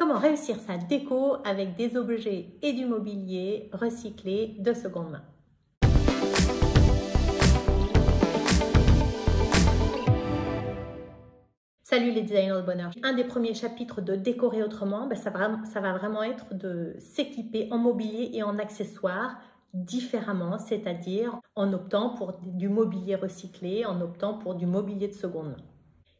Comment réussir sa déco avec des objets et du mobilier recyclés de seconde main? Salut les designers de bonheur. Un des premiers chapitres de Décorer autrement, ça va vraiment être de s'équiper en mobilier et en accessoires différemment, c'est-à-dire en optant pour du mobilier recyclé, en optant pour du mobilier de seconde main.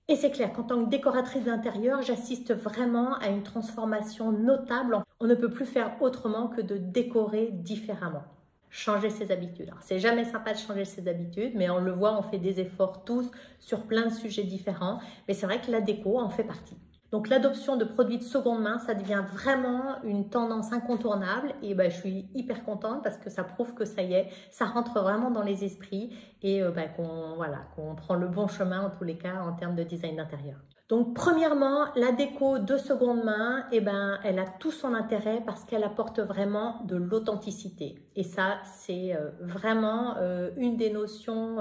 Et c'est clair qu'en tant que décoratrice d'intérieur, j'assiste vraiment à une transformation notable. On ne peut plus faire autrement que de décorer différemment. Changer ses habitudes. Alors, c'est jamais sympa de changer ses habitudes, mais on le voit, on fait des efforts tous sur plein de sujets différents. Mais c'est vrai que la déco en fait partie. Donc l'adoption de produits de seconde main, ça devient vraiment une tendance incontournable et je suis hyper contente parce que ça prouve que ça y est, ça rentre vraiment dans les esprits et qu'on prend le bon chemin en tous les cas en termes de design d'intérieur. Donc premièrement, la déco de seconde main, elle a tout son intérêt parce qu'elle apporte vraiment de l'authenticité. Et ça, c'est vraiment une des notions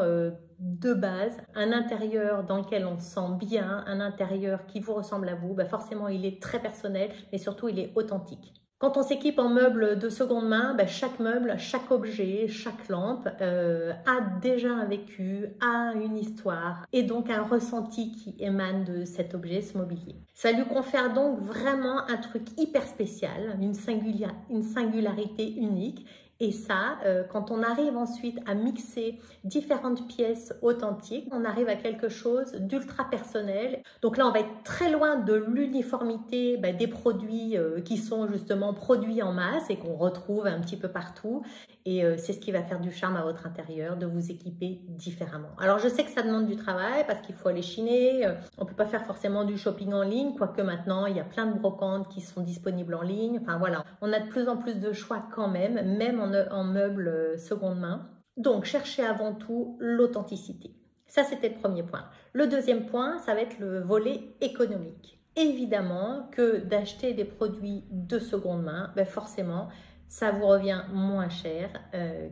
de base. Un intérieur dans lequel on se sent bien, un intérieur qui vous ressemble à vous, forcément il est très personnel, mais surtout il est authentique. Quand on s'équipe en meubles de seconde main, chaque meuble, chaque objet, chaque lampe a déjà un vécu, a une histoire et donc un ressenti qui émane de cet objet, ce mobilier. Ça lui confère donc vraiment un truc hyper spécial, une singularité unique. Et ça, quand on arrive ensuite à mixer différentes pièces authentiques, on arrive à quelque chose d'ultra personnel. Donc là, on va être très loin de l'uniformité des produits qui sont justement produits en masse et qu'on retrouve un petit peu partout. Et c'est ce qui va faire du charme à votre intérieur, de vous équiper différemment. Alors, je sais que ça demande du travail parce qu'il faut aller chiner. On ne peut pas faire forcément du shopping en ligne, quoique maintenant, il y a plein de brocantes qui sont disponibles en ligne. Enfin, voilà, on a de plus en plus de choix quand même en meubles seconde main. Donc, cherchez avant tout l'authenticité. Ça, c'était le premier point. Le deuxième point, ça va être le volet économique. Évidemment que d'acheter des produits de seconde main, forcément, ça vous revient moins cher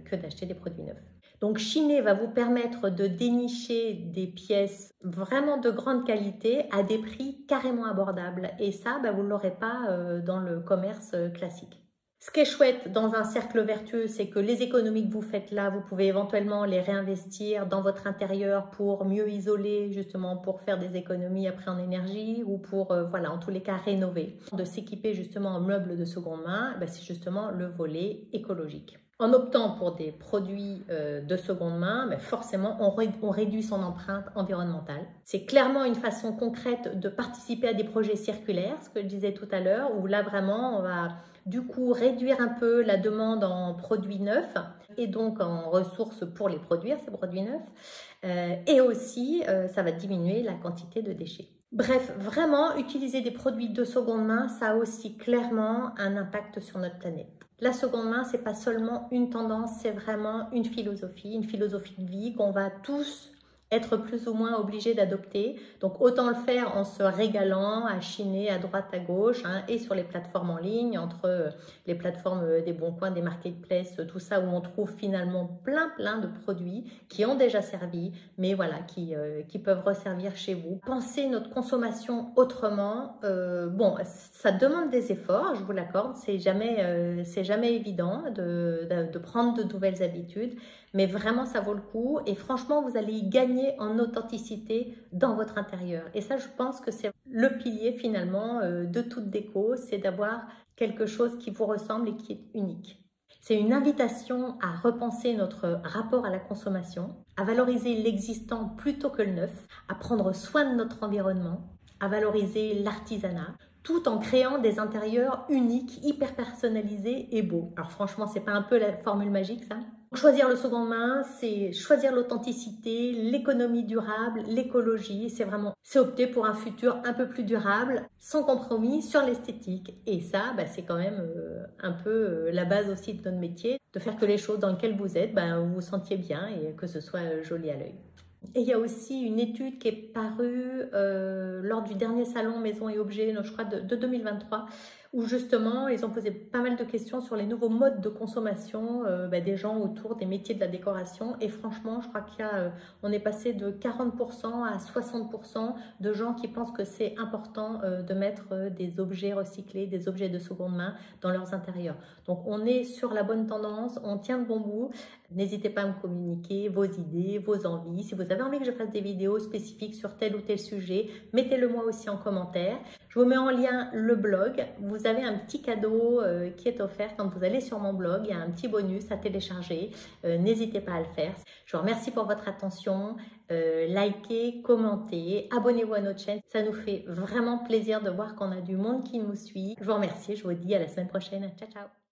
que d'acheter des produits neufs. Donc, chiner va vous permettre de dénicher des pièces vraiment de grande qualité à des prix carrément abordables. Et ça, vous ne l'aurez pas dans le commerce classique. Ce qui est chouette dans un cercle vertueux, c'est que les économies que vous faites là, vous pouvez éventuellement les réinvestir dans votre intérieur pour mieux isoler, justement pour faire des économies après en énergie ou pour, en tous les cas, rénover. De s'équiper justement en meubles de seconde main, c'est justement le volet écologique. En optant pour des produits de seconde main, forcément, on réduit son empreinte environnementale. C'est clairement une façon concrète de participer à des projets circulaires, ce que je disais tout à l'heure, où là, vraiment, on va du coup réduire un peu la demande en produits neufs et donc en ressources pour les produire, ces produits neufs. Et aussi, ça va diminuer la quantité de déchets. Bref, vraiment, utiliser des produits de seconde main, ça a aussi clairement un impact sur notre planète. La seconde main, c'est pas seulement une tendance, c'est vraiment une philosophie de vie qu'on va tous être plus ou moins obligés d'adopter. Donc, autant le faire en se régalant, à chiner à droite, à gauche, et sur les plateformes en ligne, entre les plateformes des bons coins, des marketplaces, tout ça, où on trouve finalement plein de produits qui ont déjà servi, mais voilà, qui peuvent resservir chez vous. Pensez notre consommation autrement. Ça demande des efforts, je vous l'accorde, c'est jamais évident de prendre de nouvelles habitudes, mais vraiment ça vaut le coup et franchement vous allez y gagner en authenticité dans votre intérieur. Et ça, je pense que c'est le pilier finalement de toute déco, c'est d'avoir quelque chose qui vous ressemble et qui est unique. C'est une invitation à repenser notre rapport à la consommation, à valoriser l'existant plutôt que le neuf, à prendre soin de notre environnement, à valoriser l'artisanat, tout en créant des intérieurs uniques, hyper personnalisés et beaux. Alors franchement, c'est pas un peu la formule magique ça ? Choisir le seconde main, c'est choisir l'authenticité, l'économie durable, l'écologie. C'est opter pour un futur un peu plus durable, sans compromis sur l'esthétique. Et ça, c'est quand même un peu la base aussi de notre métier, de faire que les choses dans lesquelles vous êtes, vous vous sentiez bien et que ce soit joli à l'œil. Et il y a aussi une étude qui est parue lors du dernier salon Maison et Objets, je crois de 2023, où justement ils ont posé pas mal de questions sur les nouveaux modes de consommation des gens autour des métiers de la décoration. Et franchement, je crois on est passé de 40% à 60% de gens qui pensent que c'est important de mettre des objets recyclés, des objets de seconde main dans leurs intérieurs. Donc on est sur la bonne tendance, on tient le bon bout. N'hésitez pas à me communiquer vos idées, vos envies. Si vous avez envie que je fasse des vidéos spécifiques sur tel ou tel sujet, mettez-le moi aussi en commentaire. Je vous mets en lien le blog. Vous avez un petit cadeau qui est offert quand vous allez sur mon blog. Il y a un petit bonus à télécharger. N'hésitez pas à le faire. Je vous remercie pour votre attention. Likez, commentez, abonnez-vous à notre chaîne. Ça nous fait vraiment plaisir de voir qu'on a du monde qui nous suit. Je vous remercie. Je vous dis à la semaine prochaine. Ciao, ciao.